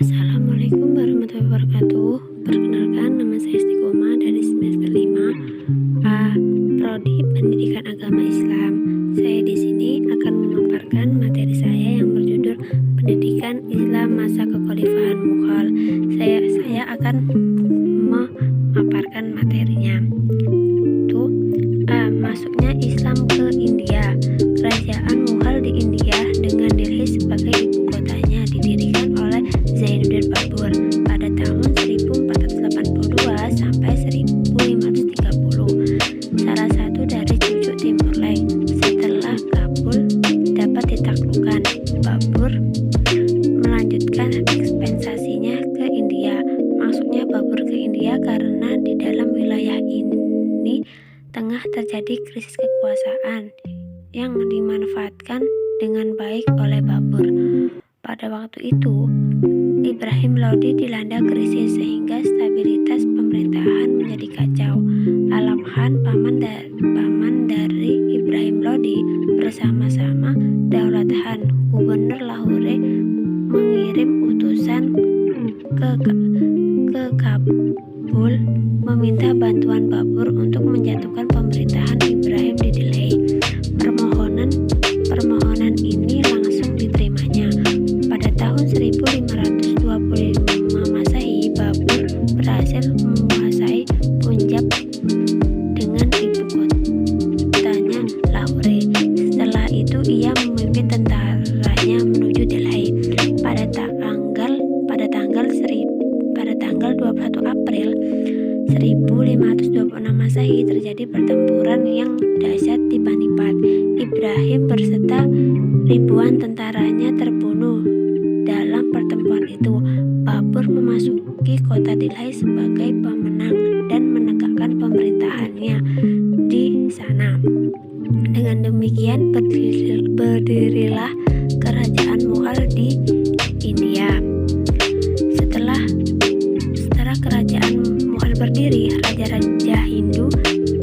Assalamualaikum warahmatullahi wabarakatuh. Perkenalkan, nama saya Istiqomah dari semester 5 A, Prodi Pendidikan Agama Islam. Saya di sini akan memaparkan materi saya yang berjudul Pendidikan Islam Masa Kekhalifahan Mughal. Saya akan memaparkan materinya. Itu masuknya Islam ke India. Kerajaan Mughal di India dengan Delhi sebagai ibu kotanya didirikan oleh Zainuddin Babur pada tahun 1482 sampai 1530. Salah satu dari cucu Timur Leng. Setelah Kabul dapat ditaklukkan, Babur melanjutkan ekspansinya ke India. Maksudnya Babur ke India karena di dalam wilayah ini tengah terjadi krisis kekuasaan yang dimanfaatkan dengan baik oleh Babur. Pada waktu itu, Ibrahim Lodi dilanda krisis sehingga stabilitas pemerintahan menjadi kacau. Alam Khan, paman dari Ibrahim Lodi, bersama-sama Daulat Khan, gubernur Lahore, mengirim utusan ke Kabul meminta bantuan Babur untuk menjatuhkan pemerintahan Ibrahim di Delhi. Permohonan ini langsung diterimanya. Pada tahun 1525 Masehi, Babur berhasil menguasai Punjab dengan ibu kotanya Lahore. Setelah itu ia memimpin tentaranya menuju Delhi. Pada tanggal 21 April 1526 Masehi terjadi pertempuran yang dahsyat di Panipat. Ibrahim berserta ribuan tentaranya terbunuh dalam pertempuran itu. Babur memasuki kota Delhi sebagai pemenang dan menegakkan pemerintahannya di sana. Dengan demikian berdirilah kerajaan Mughal di India. Setelah kerajaan Mughal berdiri, raja-raja Hindu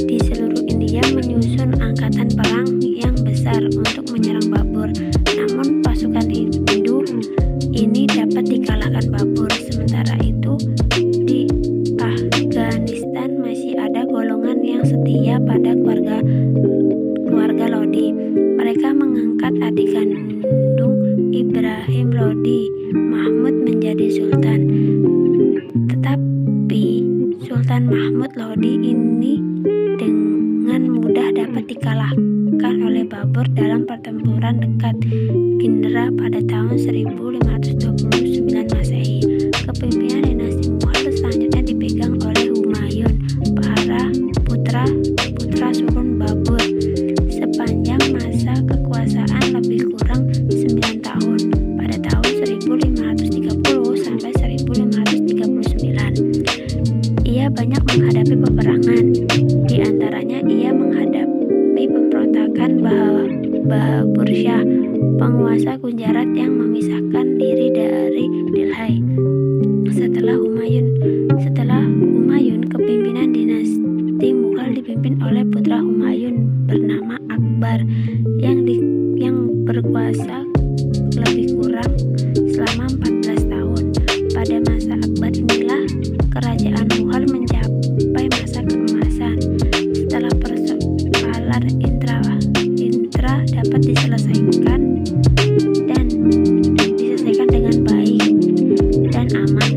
di seluruh India menyusun angkatan perang yang besar untuk menyerang Babur. Namun pasukan Hindu ini dapat dikalahkan Babur. Sementara itu di Afghanistan masih ada golongan yang setia pada keluarga Lodi. Mereka mengangkat adik kandung Ibrahim Lodi, Mahmud, menjadi sultan. Tetapi Sultan Mahmud Lodi ini dengan mudah dapat dikalahkan oleh Babur dalam pertempuran dekat Indra pada tahun 1529 Masehi. Kepemimpinan dinasti Mughal selanjutnya dipegang oleh Humayun, para putra sulung Babur. Sepanjang masa kekuasaan lebih kurang 9 tahun, pada tahun 1530 sampai 1539. Ia banyak menghadapi peperangan. Di antaranya ia menghadapi pemberontakan Babur Shah, penguasa Gujarat yang memisahkan diri dari Delhi. Setelah Humayun, kepimpinan dinasti Mughal dipimpin oleh putra Humayun bernama Akbar yang berkuasa lebih kurang selama 14 tahun. Pada masa Akbar inilah kerajaan Mughal mencapai masa keemasan. Setelah persoalan intra dapat diselesaikan dengan baik dan aman,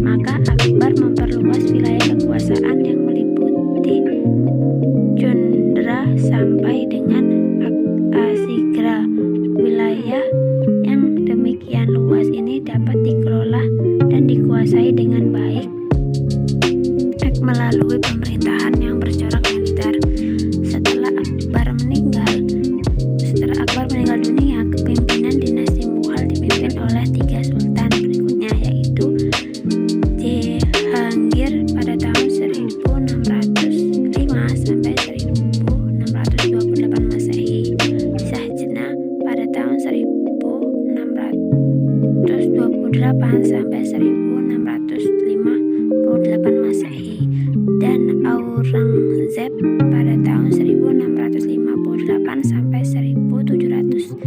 maka Akbar memperluas wilayah kekuasaan yang meliputi Jundra sampai dengan Asigra. Wilayah yang demikian luas ini dapat dikelola dan dikuasai dengan baik melalui pemerintahan yang bercorak militer. Setelah Akbar meninggal dunia, kepemimpinan dinasti Mughal dipimpin oleh 3 sultan berikutnya, yaitu Jehangir pada tahun 1605 sampai 1628 Masehi, Shahjahan pada tahun 1628 sampai 1658 Masehi, dan Aurangzeb pada tahun 1658 sampai 1707.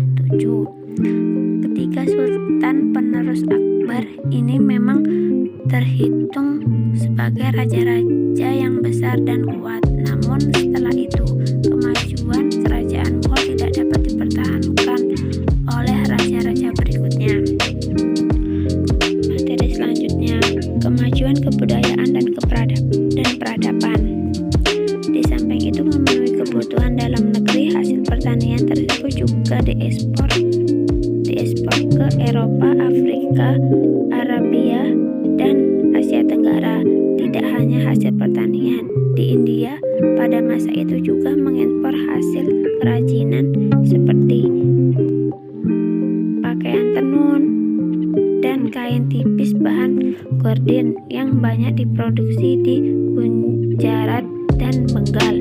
Ketiga sultan penerus Akbar Akbar ini memang terhitung sebagai raja-raja yang besar dan kuat. Namun setelah itu, kemajuan kerajaan Mughal tidak dapat dipertahankan oleh raja-raja berikutnya. Materi selanjutnya, kemajuan kebudayaan dan peradaban. Di samping itu, memenuhi kebutuhan dalam negeri, hasil pertanian tersebut juga diekspor ke Eropa, Afrika, Arabia, dan Asia Tenggara. Tidak hanya hasil pertanian, di India pada masa itu juga mengekspor hasil kerajinan seperti pakaian tenun dan kain tipis bahan gordin yang banyak diproduksi di Gujarat dan Bengal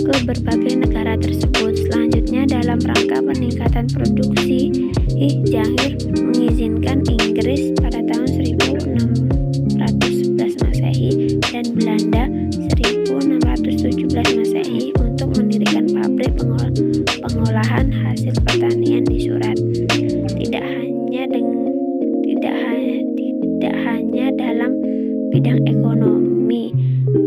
ke berbagai negara tersebut. Selanjutnya, dalam rangka peningkatan produksi, Jahangir mengizinkan Inggris pada tahun 1611 Masehi dan Belanda 1617 Masehi untuk mendirikan pabrik pengolahan hasil pertanian di Surat. Tidak hanya dalam bidang ekonomi,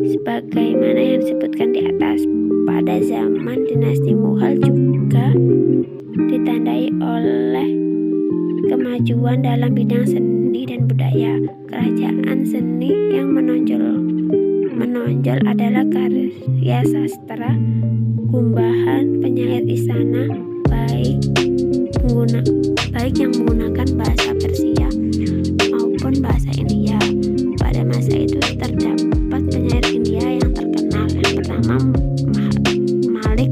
sebagaimana yang disebutkan di atas, pada zaman dinasti Mughal juga ditandai oleh kemajuan dalam bidang seni dan budaya. Kerajaan seni yang menonjol adalah karya sastra, gumbahan, penyair istana, baik yang menggunakan bahasa Persia maupun bahasa India. Pada masa itu terdapat penyair India yang terkenal. Yang pertama, Malik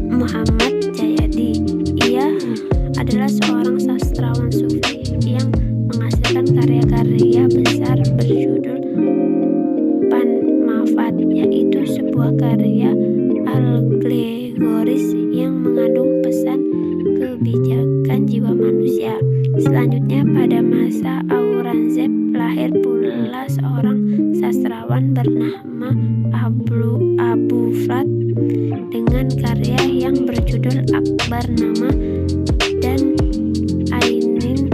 Muhammad Jayadi. Ia adalah seorang sastrawan sufi yang menghasilkan karya-karya besar berjudul Pan-Mafat, yaitu sebuah karya alegoris yang mengandung pesan kebijakan jiwa manusia. Selanjutnya, pada masa Aurangzeb lahir pula seorang sastrawan bernama Abu Frat dengan karya yang berjudul Akbarnama dan Ainin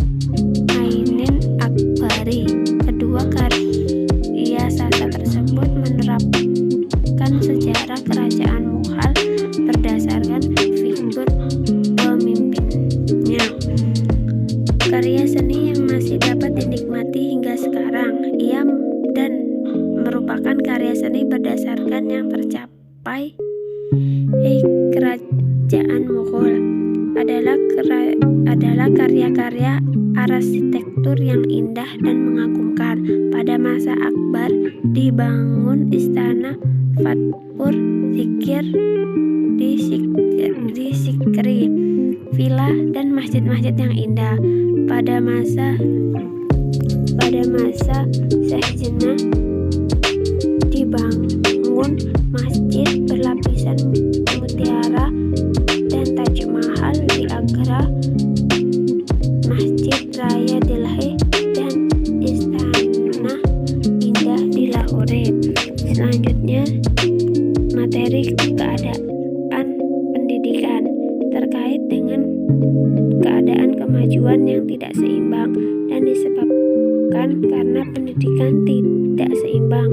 Akbari. Kedua karya sastra tersebut menerapkan sejarah kerajaan Mughal berdasarkan figur pemimpinnya. Karya seni yang masih dapat dinikmati hingga sekarang. Ia dan merupakan karya seni berdasarkan yang tercapai kerajaan Mughal adalah karya-karya arsitektur yang indah dan mengagumkan. Pada masa Akbar dibangun istana Fatpur Sikri, villa dan masjid-masjid yang indah. Pada masa Shah Jahan dibangun masjid berlapisan mutiara dan Taj Mahal di Agra, Masjid Raya Delhi, dan Istana Indah di Lahore. Selanjutnya, materi keadaan pendidikan terkait dengan keadaan kemajuan yang tidak seimbang dan disebabkan karena pendidikan tidak seimbang.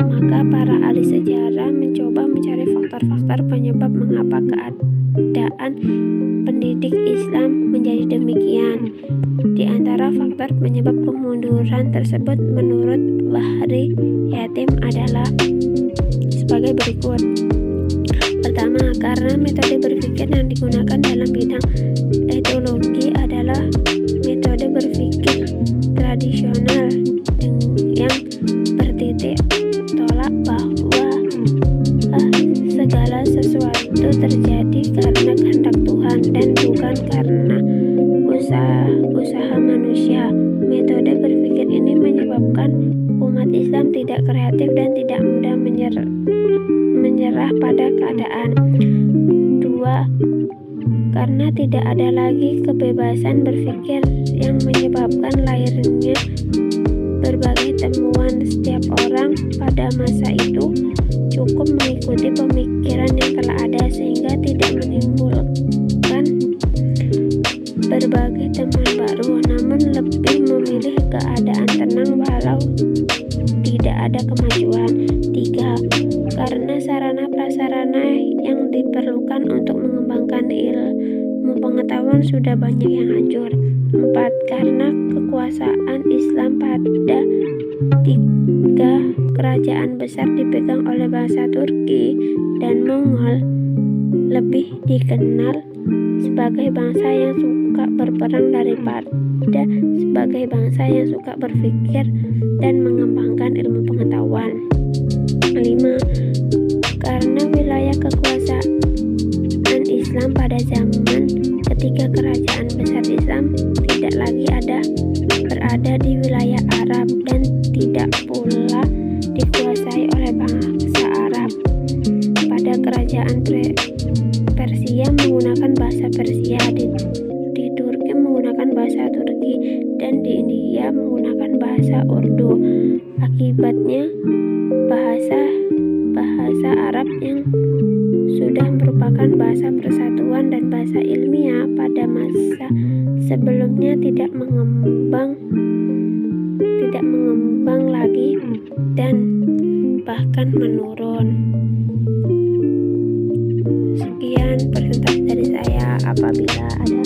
Maka para ahli sejarah mencoba mencari faktor-faktor penyebab mengapa keadaan pendidik Islam menjadi demikian. Di antara faktor penyebab kemunduran tersebut menurut Bahri Yatim adalah sebagai berikut. Pertama, karena metode berpikir yang digunakan dalam bidang etologi adalah metode berpikir tradisional yang bertitik tolak bahwa segala sesuatu terjadi karena kehendak Tuhan dan bukan karena usaha manusia. Metode berpikir ini menyebabkan umat Islam tidak kreatif dan tidak mudah menyerah pada keadaan. 2. Karena tidak ada lagi kebebasan berpikir yang menyebabkan lahirnya berbagai temuan. Setiap orang pada masa itu cukup mengikuti pemikiran yang telah ada sehingga tidak menimbulkan berbagai temuan baru. Namun namun lebih memilih keadaan tenang walau tidak ada kemajuan. 3. Karena sarana prasarana yang diperlukan untuk mengembangkan ilmu pengetahuan sudah banyak yang hancur. 4. Karena kekuasaan Islam pada 3 kerajaan besar dipegang oleh bangsa Turki dan Mongol, lebih dikenal sebagai bangsa yang suka berperang daripada sebagai bangsa yang suka berpikir dan mengembangkan ilmu pengetahuan. 5. Karena wilayah kekuasaan Islam pada zaman ketiga kerajaan besar Islam tidak lagi berada di wilayah Arab dan tidak pula dikuasai oleh bangsa Arab. Pada kerajaan Persia menggunakan bahasa Persia, di Turki menggunakan bahasa Turki, dan di India menggunakan bahasa Urdu. Akibatnya bahasa Arab yang sudah merupakan bahasa persatuan dan bahasa ilmiah pada masa sebelumnya tidak mengembang lagi dan bahkan menurun. Sekian presentasi dari saya. Apabila ada